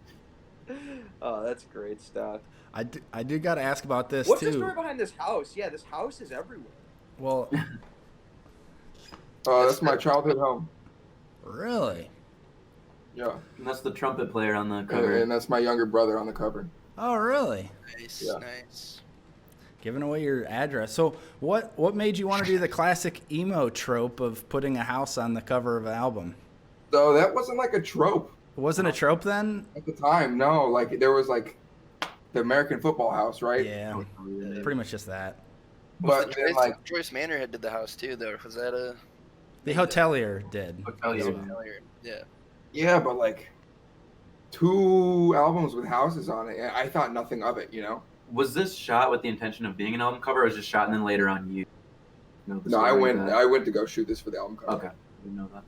Oh, that's great stuff. I do got to ask about this What's too. the story behind this house? Yeah, this house is everywhere. Well, That's my childhood home. really? Yeah. And that's the trumpet player on the cover. And that's my younger brother on the cover. Oh, really? Nice, Yeah. nice. Giving away your address. So, what made you want to do the classic emo trope of putting a house on the cover of an album? So that wasn't like a trope It wasn't a trope then? at the time. No, like there was like the American football house, right? Yeah, pretty much just that. But then like Joyce Manor had did the house too, though. Was that a The Hotelier did. Hotelier. Yeah. yeah, but like 2 albums with houses on it, and I thought nothing of it, you know. Was this shot with the intention of being an album cover, or was it just shot and then later on you? Know the No, I story went. of that? I went to go shoot this for the album cover. Okay, didn't know that.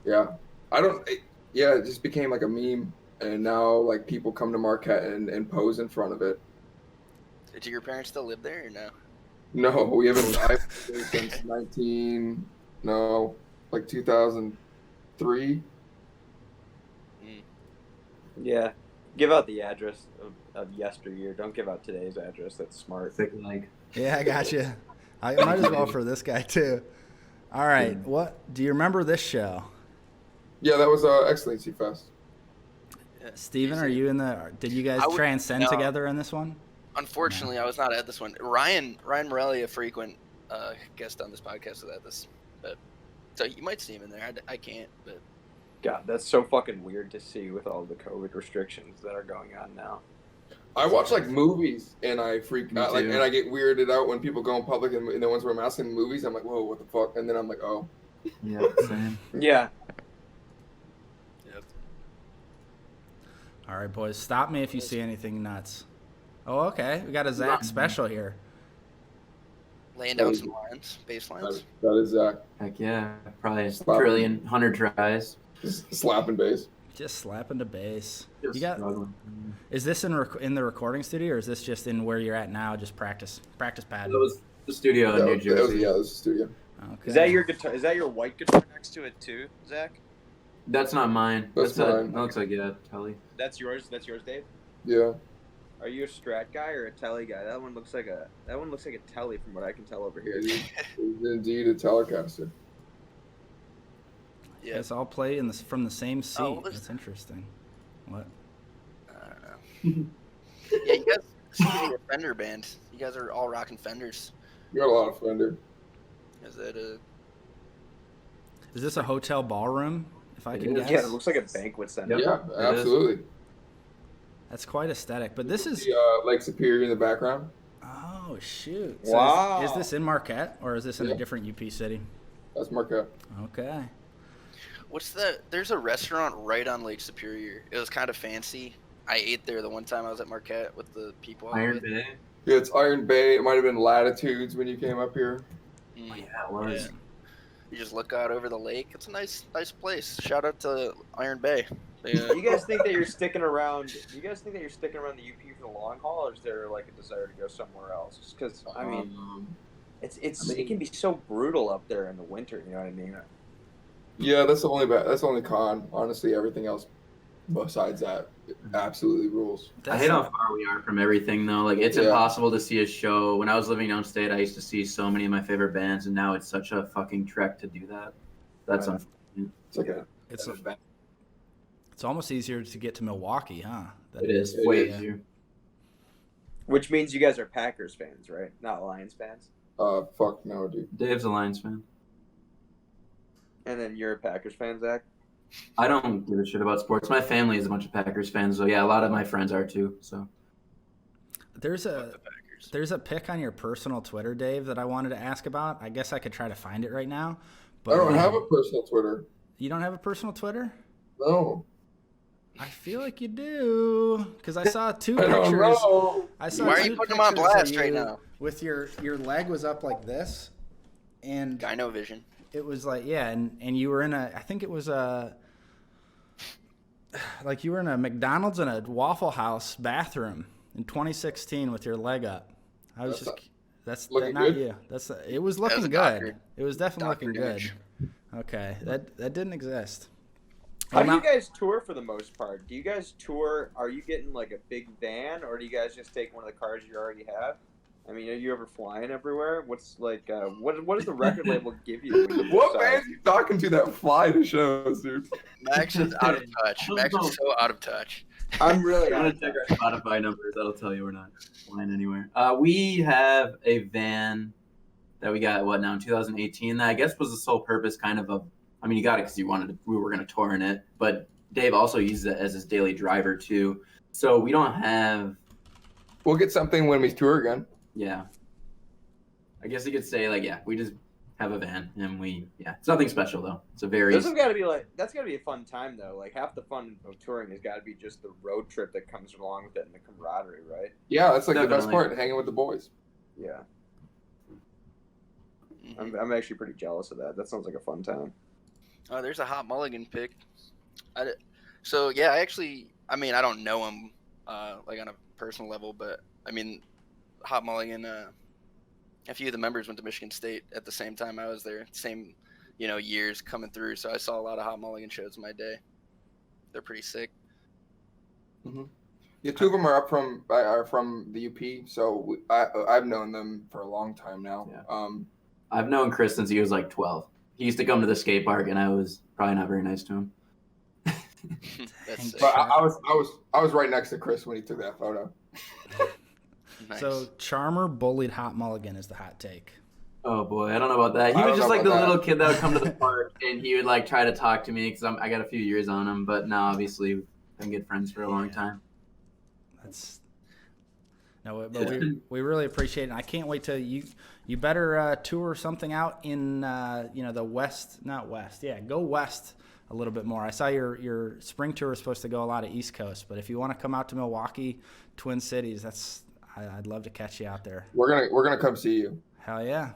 Yeah, I don't. Yeah, it just became like a meme, and now like people come to Marquette and pose in front of it. Do your parents still live there or no? No, we haven't. I've been there since 2003. Yeah. Give out the address of yesteryear. Don't give out today's address. That's smart. Thick like. Yeah, I got you. I might as well for this guy too. All right, what do you remember this show? Yeah, that was Excellency Fest. Steven, are you in the? Did you guys transcend no. together in this one? Unfortunately, I was not at this one. Ryan Morelli, a frequent guest on this podcast, was at this. But so you might see him in there. I can't, but God, that's so fucking weird to see with all the COVID restrictions that are going on now. I watch like movies and I freak out, like, too. and I get weirded out when people go in public and the ones where I'm asking movies. I'm like, whoa, what the fuck? And then I'm like, oh. Yeah, same. Yeah. yep. All right, boys, stop me if you see anything nuts. Oh, okay, we got a Zack special here. Laying down some lines, bass lines. That is Zach. Heck yeah, probably a Slap. trillion, 100 tries. Just slapping bass. Just slapping the bass. Just You got? struggling. Is this in the recording studio, or is this just in where you're at now? Just practice pad. That was the studio in New That was, Jersey. yeah, that was the studio. Okay. Is that your guitar? Is that your white guitar next to it too, Zach? That's not mine. That's that mine. looks like Telly. That's yours. That's yours, Dave. Yeah. Are you a Strat guy or a Telly guy? That one looks like a Telly from what I can tell over here. It is indeed a Telecaster. Yeah. It's all play from the same seat. Oh, what was That's interesting. What? I don't know. Yeah, you guys seem to be a Fender band. You guys are all rocking Fenders. You got a lot of Fender. Is that a? Is this a hotel ballroom? If I can is. guess. Yeah, it looks like a banquet center. Yep. Yeah, it is. absolutely. That's quite aesthetic. But this is. The Lake Superior in the background. Oh shoot! So Wow. Is this in Marquette or is this in Yeah. a different UP city? That's Marquette. Okay. What's that? There's a restaurant right on Lake Superior. It was kind of fancy. I ate there the one time I was at Marquette with the people. I Iron was with. Bay. Yeah, it's Iron Bay. It might have been Latitudes when you came up here. Mm, Oh, yeah, it was. yeah. You just look out over the lake. It's a nice place. Shout out to Iron Bay. You guys think that you're sticking around? Do you guys think that you're sticking around the UP for the long haul, or is there like a desire to go somewhere else? Because I mean, it can be so brutal up there in the winter. You know what I mean? Yeah, that's the only con. Honestly, everything else besides that absolutely rules. I hate how far we are from everything, though. Like, it's Yeah. impossible to see a show. When I was living downstate, I used to see so many of my favorite bands, and now it's such a fucking trek to do that. That's Right. unfortunate. It's like a. It's almost easier to get to Milwaukee, huh? It is It way is. easier. Which means you guys are Packers fans, right? Not Lions fans. Fuck no, dude. Dave's a Lions fan. And then you're a Packers fan, Zach. I don't give a shit about sports. My family is a bunch of Packers fans, so yeah, a lot of my friends are too. So There's Fuck a the Packers. there's a pic on your personal Twitter, Dave, that I wanted to ask about. I guess I could try to find it right now. But I don't have a personal Twitter. You don't have a personal Twitter? No. I feel like you do, because I saw two I don't pictures. know. I saw Why are two you putting them on pictures of blast right you now? With your leg was up like this, and Gyno Vision. it was like, yeah, and you were in I think it was like you were in a McDonald's and a Waffle House bathroom in 2016 with your leg up. I was that's looking not good? you. It was looking a good. doctor. It was definitely Doctor looking good. image. Okay, that didn't exist. How Well, do you now- guys tour for the most part? Do you guys tour? Are you getting like a big van, or do you guys just take one of the cars you already have? I mean, are you ever flying everywhere? What's like, what does the record label give you? When you What decide? bands you talking to that fly to shows, dude? Max is out of touch. Max is so out of touch. I'm really. I'm gonna check our Spotify numbers. That'll tell you we're not flying anywhere. We have a van that we got now in 2018. That I guess was the sole purpose, kind of. I mean, you got it because we were gonna tour in it, but Dave also uses it as his daily driver too. So we don't have. We'll get something when we tour again. Yeah. I guess you could say we just have a van and it's nothing special though. It's a very. This has got to be that's got to be a fun time though. Like half the fun of touring has got to be just the road trip that comes along with it and the camaraderie, right? Yeah, that's like the best Definitely. part, hanging with the boys. Yeah. Mhm. I'm actually pretty jealous of that. That sounds like a fun time. Oh, there's a hot mulligan pick. So yeah, I mean, I don't know him like on a personal level, but I mean, hot mulligan. A few of the members went to Michigan State at the same time I was there. Same, years coming through. So I saw a lot of hot mulligan shows in my day. They're pretty sick. Yeah, two of them are from the UP, so I've known them for a long time now. Yeah. I've known Chris since he was like 12. He used to come to the skate park, and I was probably not very nice to him. That's sick. But I was right next to Chris when he took that photo. Nice. So Charmer bullied Hot Mulligan is the hot take. Oh boy, I don't know about that. He I was don't just know like the about that. little kid that would come to the park, and he would like try to talk to me because I got a few years on him. But now, obviously, we've been good friends for a long time. That's but we really appreciate it. And I can't wait till you better tour something out in the go west a little bit more. I saw your spring tour is supposed to go a lot of East Coast, but if you want to come out to Milwaukee, Twin Cities, I'd love to catch you out there. We're gonna come see you. Hell yeah.